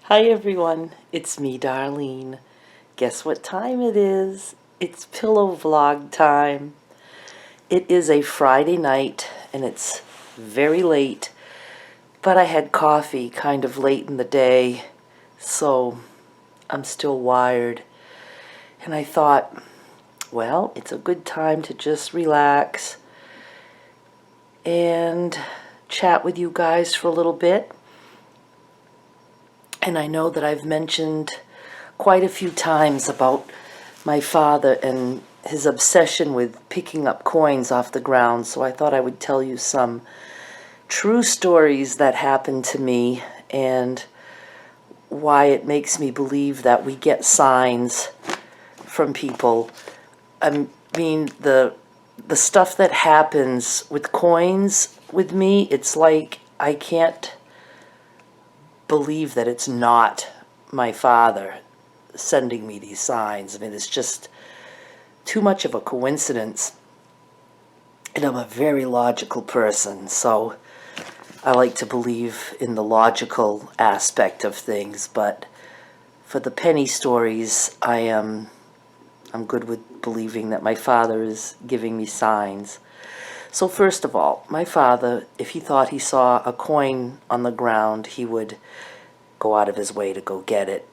Hi everyone, it's me, Darlene. Guess what time it is? It's pillow vlog time. It is a Friday night and it's very late, but I had coffee kind of late in the day, so I'm still wired. And I thought, well, it's a good time to just relax and chat with you guys for a little bit. And I know that I've mentioned quite a few times about my father and his obsession with picking up coins off the ground, so I thought I would tell you some true stories that happened to me and why it makes me believe that we get signs from people. I mean, the stuff that happens with coins with me, it's like I can't believe that it's not my father sending me these signs. I mean, it's just too much of a coincidence. And I'm a very logical person, so I like to believe in the logical aspect of things, but for the penny stories, I'm good with believing that my father is giving me signs. So first of all, my father, if he thought he saw a coin on the ground, he would go out of his way to go get it.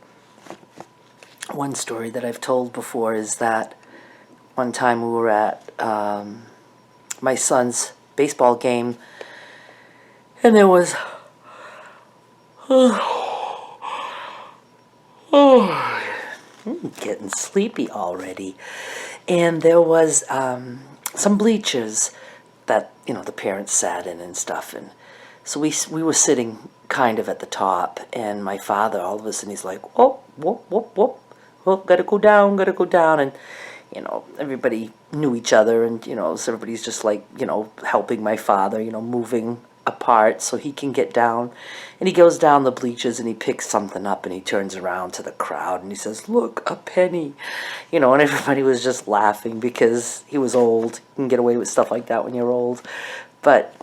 One story that I've told before is that one time we were at my son's baseball game, and there was getting sleepy already, and there was some bleachers that the parents sat in and stuff, and so we were sitting kind of at the top, and my father, all of a sudden, he's like, oh, whoop, whoop, whoop, oh, gotta go down, and everybody knew each other, and so everybody's just like helping my father, moving apart so he can get down. And he goes down the bleachers and he picks something up and he turns around to the crowd and he says, look, a penny. And everybody was just laughing because he was old. You can get away with stuff like that when you're old. But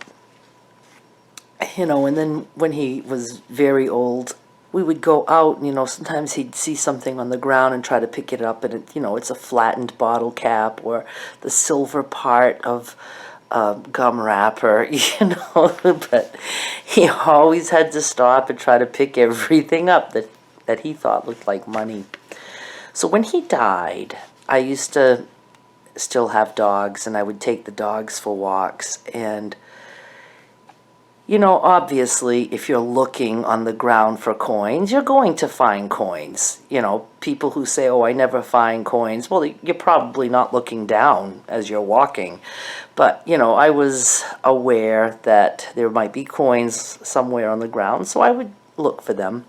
and then when he was very old, we would go out and sometimes he'd see something on the ground and try to pick it up, and it's a flattened bottle cap or the silver part of gum wrapper, but he always had to stop and try to pick everything up that he thought looked like money. So when he died, I used to still have dogs, and I would take the dogs for walks, and obviously, if you're looking on the ground for coins, you're going to find coins. People who say, oh, I never find coins, well, you're probably not looking down as you're walking. But, I was aware that there might be coins somewhere on the ground, so I would look for them.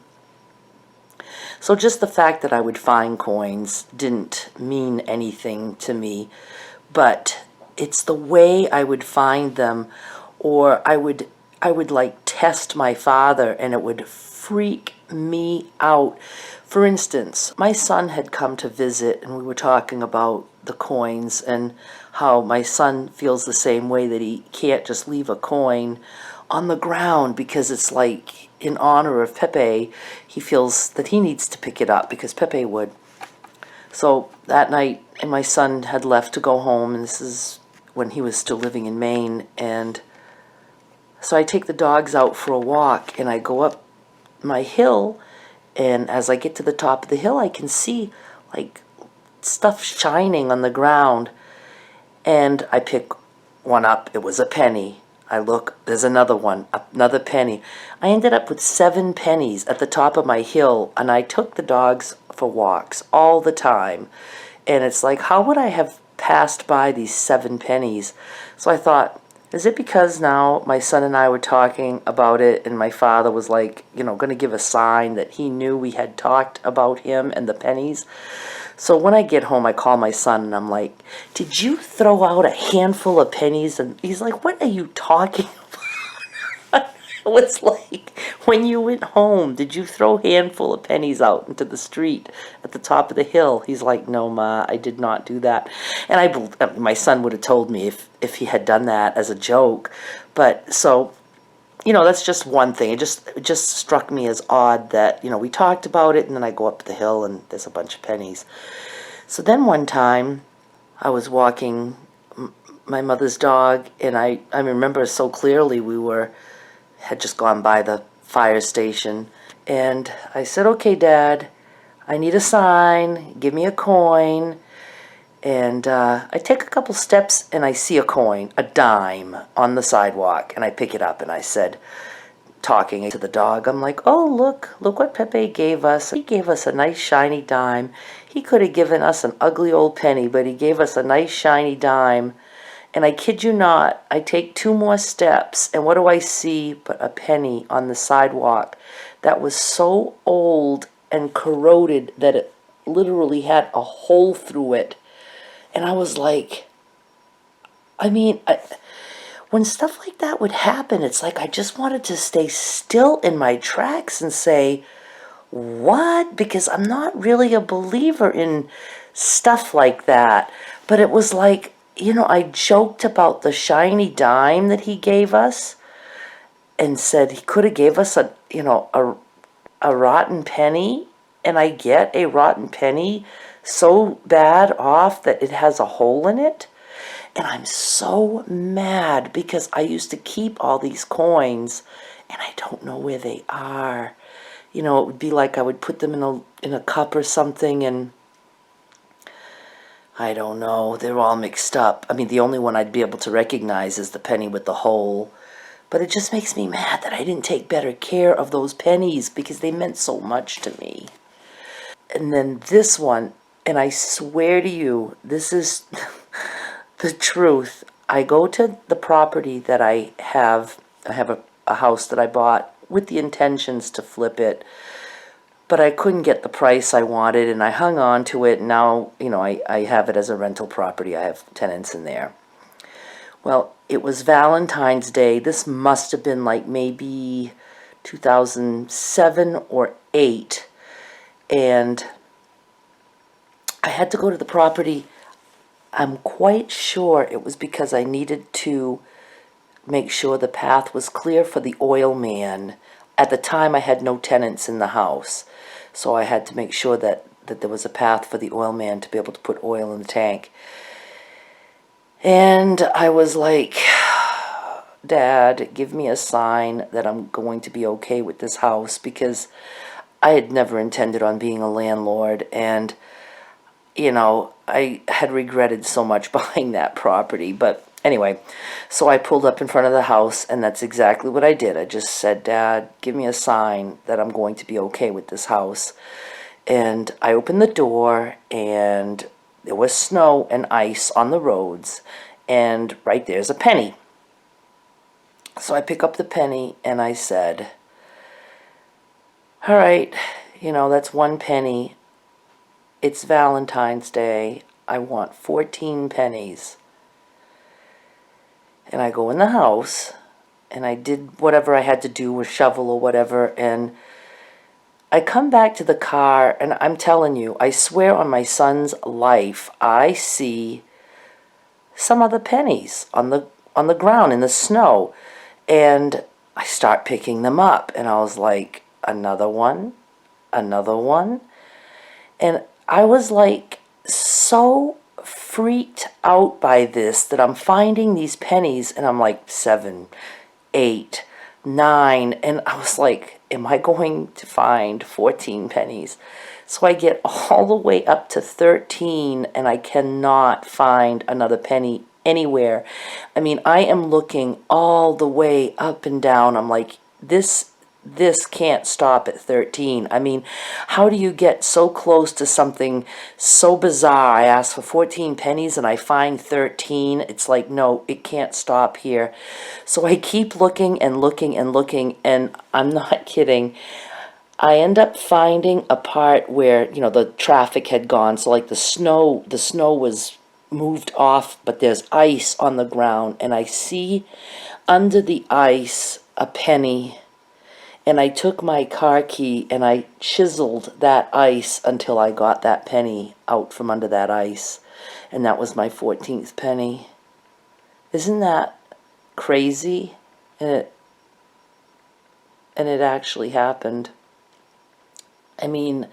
So just the fact that I would find coins didn't mean anything to me, but it's the way I would find them, or I would like test my father, and it would freak me out. For instance, my son had come to visit, and we were talking about the coins and how my son feels the same way, that he can't just leave a coin on the ground because it's like in honor of Pepe. He feels that he needs to pick it up because Pepe would. So that night, and my son had left to go home, and this is when he was still living in Maine, and so I take the dogs out for a walk, and I go up my hill, and as I get to the top of the hill, I can see like stuff shining on the ground, and I pick one up. It was a penny. I look, there's another one, another penny. I ended up with 7 pennies at the top of my hill, and I took the dogs for walks all the time, and it's like, how would I have passed by these 7 pennies? So I thought, is it because now my son and I were talking about it, and my father was like, going to give a sign that he knew we had talked about him and the pennies? So when I get home, I call my son, and I'm like, did you throw out a handful of pennies? And he's like, what are you talking about? It's like, when you went home, did you throw a handful of pennies out into the street at the top of the hill? He's like, no, Ma, I did not do that. And my son would have told me if he had done that as a joke. But so that's just one thing. It just struck me as odd that, we talked about it, and then I go up the hill and there's a bunch of pennies. So then one time I was walking my mother's dog, and I remember so clearly had just gone by the fire station, and I said, "Okay, Dad, I need a sign, give me a coin." And I take a couple steps and I see a coin, a dime, on the sidewalk, and I pick it up and I said, talking to the dog, I'm like, "Oh, look what Pepe gave us. He gave us a nice shiny dime. He could have given us an ugly old penny, but he gave us a nice shiny dime." And I kid you not, I take 2 more steps, and what do I see but a penny on the sidewalk that was so old and corroded that it literally had a hole through it. And I was like, when stuff like that would happen, it's like I just wanted to stay still in my tracks and say, what? Because I'm not really a believer in stuff like that. But it was like, I joked about the shiny dime that he gave us and said he could have gave us a rotten penny, and I get a rotten penny so bad off that it has a hole in it. And I'm so mad because I used to keep all these coins and I don't know where they are. It would be like I would put them in a cup or something, and I don't know, they're all mixed up. The only one I'd be able to recognize is the penny with the hole. But it just makes me mad that I didn't take better care of those pennies because they meant so much to me. And then this one, and I swear to you, this is the truth. I go to the property that I have a house that I bought with the intentions to flip it, but I couldn't get the price I wanted, and I hung on to it. And now, I have it as a rental property. I have tenants in there. Well, it was Valentine's Day. This must have been like maybe 2007 or 8. And I had to go to the property. I'm quite sure it was because I needed to make sure the path was clear for the oil man. At the time, I had no tenants in the house, so I had to make sure that there was a path for the oil man to be able to put oil in the tank. And I was like, "Dad, give me a sign that I'm going to be okay with this house," because I had never intended on being a landlord, and I had regretted so much buying that property. But anyway, so I pulled up in front of the house, and that's exactly what I did. I just said, "Dad, give me a sign that I'm going to be okay with this house." And I opened the door, and there was snow and ice on the roads, and right there's a penny. So I pick up the penny, and I said, "All right, that's one penny. It's Valentine's Day. I want 14 pennies." And I go in the house, and I did whatever I had to do with shovel or whatever, and I come back to the car, and I'm telling you, I swear on my son's life, I see some other pennies on the ground in the snow, and I start picking them up, and I was like, another one, another one. And I was like so freaked out by this that I'm finding these pennies, and I'm like 7, 8, 9, and I was like, am I going to find 14 pennies? So I get all the way up to 13, and I cannot find another penny anywhere. I am looking all the way up and down. I'm like, this can't stop at 13. How do you get so close to something so bizarre? I ask for 14 pennies and I find 13. It's like, no, it can't stop here. So I keep looking and looking and looking, and I'm not kidding. I end up finding a part where, the traffic had gone. So like the snow was moved off, but there's ice on the ground, and I see under the ice a penny. And I took my car key and I chiseled that ice until I got that penny out from under that ice. And that was my 14th penny. Isn't that crazy? And And it actually happened. I mean,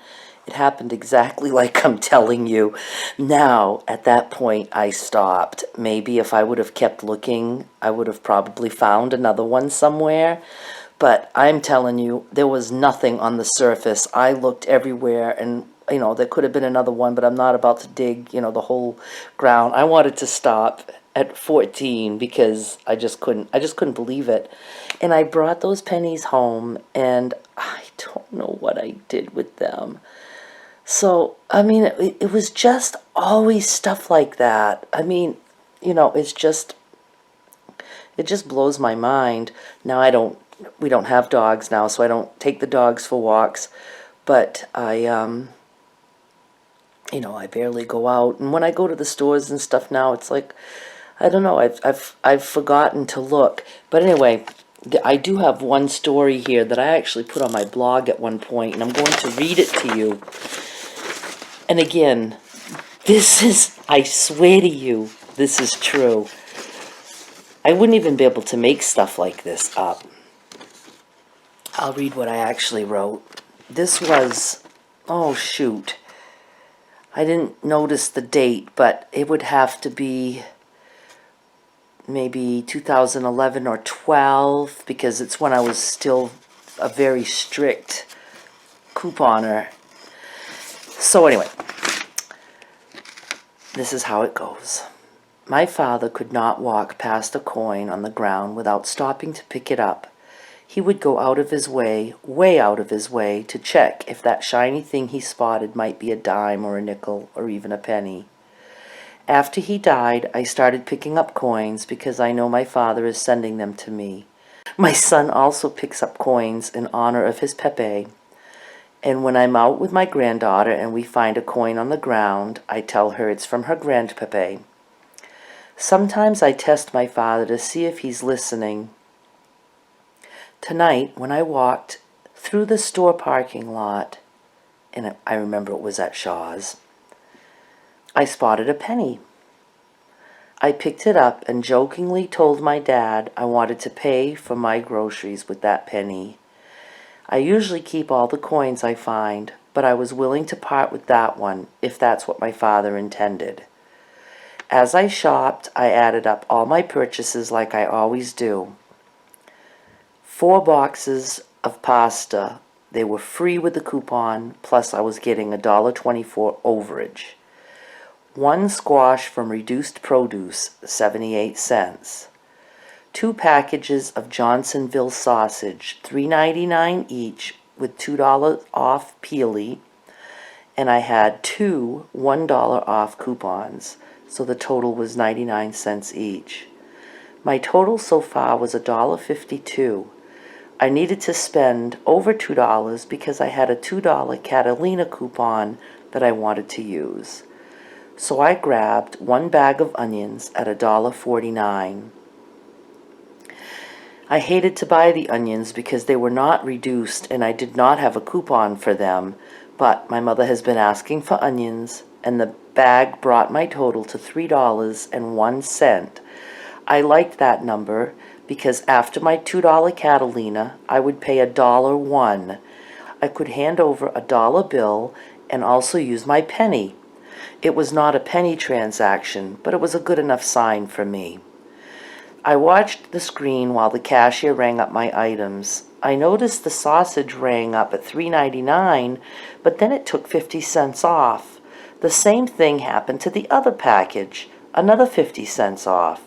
it happened exactly like I'm telling you. Now, at that point, I stopped. Maybe if I would have kept looking, I would have probably found another one somewhere. But I'm telling you, there was nothing on the surface. I looked everywhere, and there could have been another one, but I'm not about to dig, the whole ground. I wanted to stop at 14 because I just couldn't believe it. And I brought those pennies home, and I don't know what I did with them. So, I mean, it was just always stuff like that. I mean, it just blows my mind. Now we don't have dogs now, so I don't take the dogs for walks, but I barely go out. And when I go to the stores and stuff now, it's like, I don't know, I've forgotten to look. But anyway, I do have one story here that I actually put on my blog at one point, and I'm going to read it to you. And again, I swear to you, this is true. I wouldn't even be able to make stuff like this up. I'll read what I actually wrote. This was, oh shoot, I didn't notice the date, but it would have to be maybe 2011 or 12, because it's when I was still a very strict couponer. So anyway, this is how it goes. My father could not walk past a coin on the ground without stopping to pick it up. He would go out of his way, way out of his way, to check if that shiny thing he spotted might be a dime or a nickel or even a penny. After he died, I started picking up coins because I know my father is sending them to me. My son also picks up coins in honor of his Pepe. And when I'm out with my granddaughter and we find a coin on the ground, I tell her it's from her grandpappy. Sometimes I test my father to see if he's listening. Tonight, when I walked through the store parking lot, and I remember it was at Shaw's, I spotted a penny. I picked it up and jokingly told my dad I wanted to pay for my groceries with that penny. I usually keep all the coins I find, but I was willing to part with that one if that's what my father intended. As I shopped, I added up all my purchases like I always do. 4 boxes of pasta. They were free with the coupon, plus I was getting $1.24 overage. 1 squash from Reduced Produce, 78 cents. 2 packages of Johnsonville sausage, $3.99 each, with $2 off peely. And I had 2 $1 off coupons, so the total was 99 cents each. My total so far was $1.52. I needed to spend over $2 because I had a $2 Catalina coupon that I wanted to use. So I grabbed 1 bag of onions at $1.49. I hated to buy the onions because they were not reduced and I did not have a coupon for them, but my mother has been asking for onions, and the bag brought my total to $3.01. I liked that number because after my $2 Catalina, I would pay $1.01. I could hand over a dollar bill and also use my penny. It was not a penny transaction, but it was a good enough sign for me. I watched the screen while the cashier rang up my items. I noticed the sausage rang up at $3.99, but then it took 50 cents off. The same thing happened to the other package, another 50 cents off.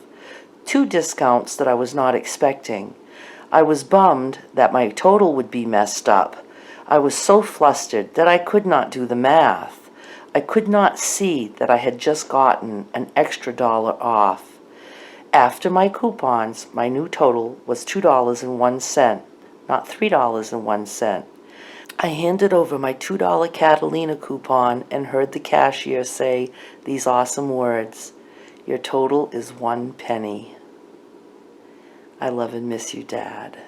2 discounts that I was not expecting. I was bummed that my total would be messed up. I was so flustered that I could not do the math. I could not see that I had just gotten an extra $1 off. After my coupons, my new total was $2.01, not $3.01. I handed over my $2 Catalina coupon and heard the cashier say these awesome words: "Your total is 1 penny. I love and miss you, Dad."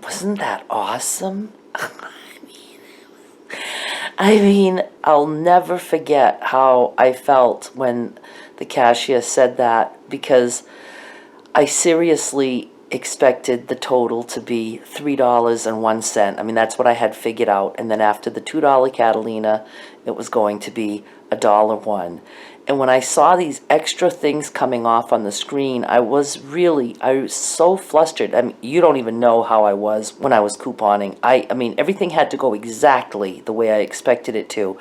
Wasn't that awesome? I mean, I'll never forget how I felt when the cashier said that, because I seriously expected the total to be $3.01. I mean, that's what I had figured out. And then after the $2 Catalina, it was going to be $1.01. And when I saw these extra things coming off on the screen, I was so flustered. I mean, you don't even know how I was when I was couponing. I mean, everything had to go exactly the way I expected it to.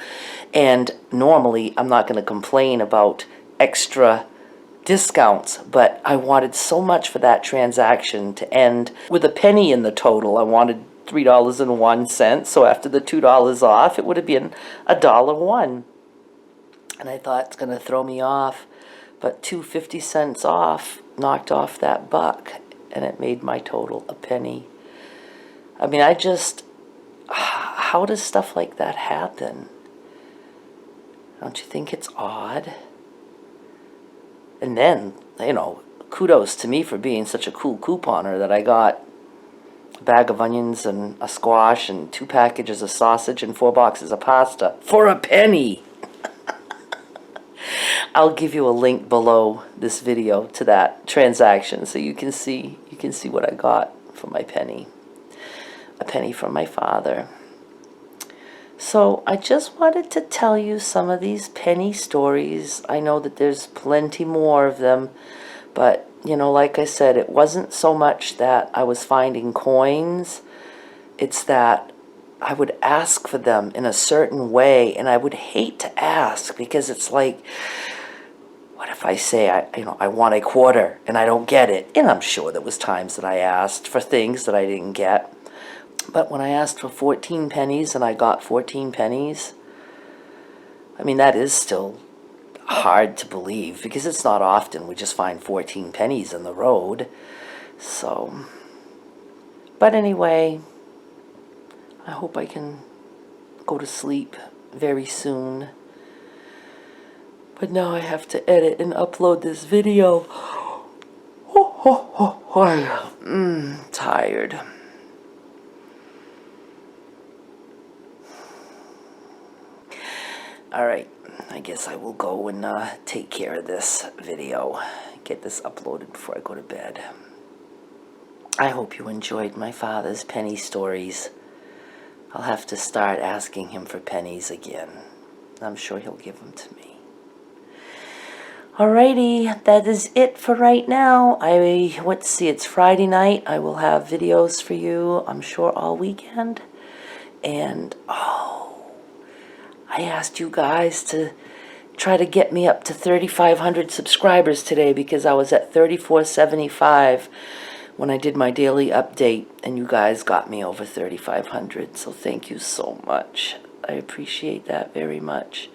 And normally, I'm not going to complain about extra discounts, but I wanted so much for that transaction to end with a penny in the total. I wanted $3.01. So after the $2 off, it would have been $1.01. And I thought it's going to throw me off, but 2.50 off knocked off that buck, and it made my total a penny. I mean, how does stuff like that happen? Don't you think it's odd? And then, kudos to me for being such a cool couponer that I got a bag of onions and a squash and 2 packages of sausage and 4 boxes of pasta for a penny. I'll give you a link below this video to that transaction so you can see what I got for my penny. A penny from my father. So I just wanted to tell you some of these penny stories. I know that there's plenty more of them, but like I said, it wasn't so much that I was finding coins. It's that I would ask for them in a certain way, and I would hate to ask because it's like, what if I say I want a quarter and I don't get it? And I'm sure there was times that I asked for things that I didn't get. But when I asked for 14 pennies and I got 14 pennies, I mean, that is still hard to believe because it's not often we just find 14 pennies in the road. So, but anyway, I hope I can go to sleep very soon. But now I have to edit and upload this video. Tired. Alright, I guess I will go and take care of this video. Get this uploaded before I go to bed. I hope you enjoyed my father's penny stories. I'll have to start asking him for pennies again. I'm sure he'll give them to me. Alrighty, that is it for right now. Let's see, it's Friday night. I will have videos for you, I'm sure, all weekend. And, I asked you guys to try to get me up to 3,500 subscribers today because I was at 3,475 when I did my daily update, and you guys got me over 3,500. So thank you so much. I appreciate that very much.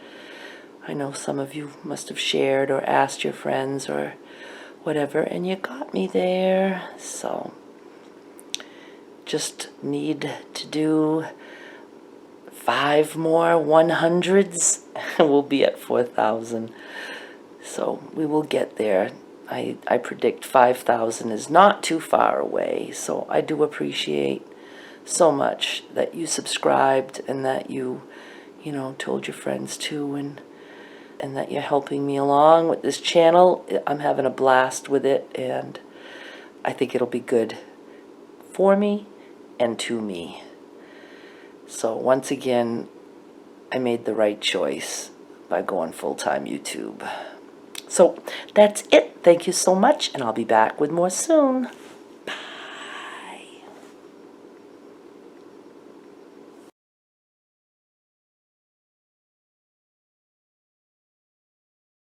I know some of you must have shared or asked your friends or whatever, and you got me there. So just need to do 5 more 100s and we'll be at 4,000. So we will get there. I predict 5,000 is not too far away. So I do appreciate so much that you subscribed and that you told your friends too, and that you're helping me along with this channel. I'm having a blast with it, and I think it'll be good for me and to me. So once again, I made the right choice by going full-time YouTube. So that's it. Thank you so much, and I'll be back with more soon.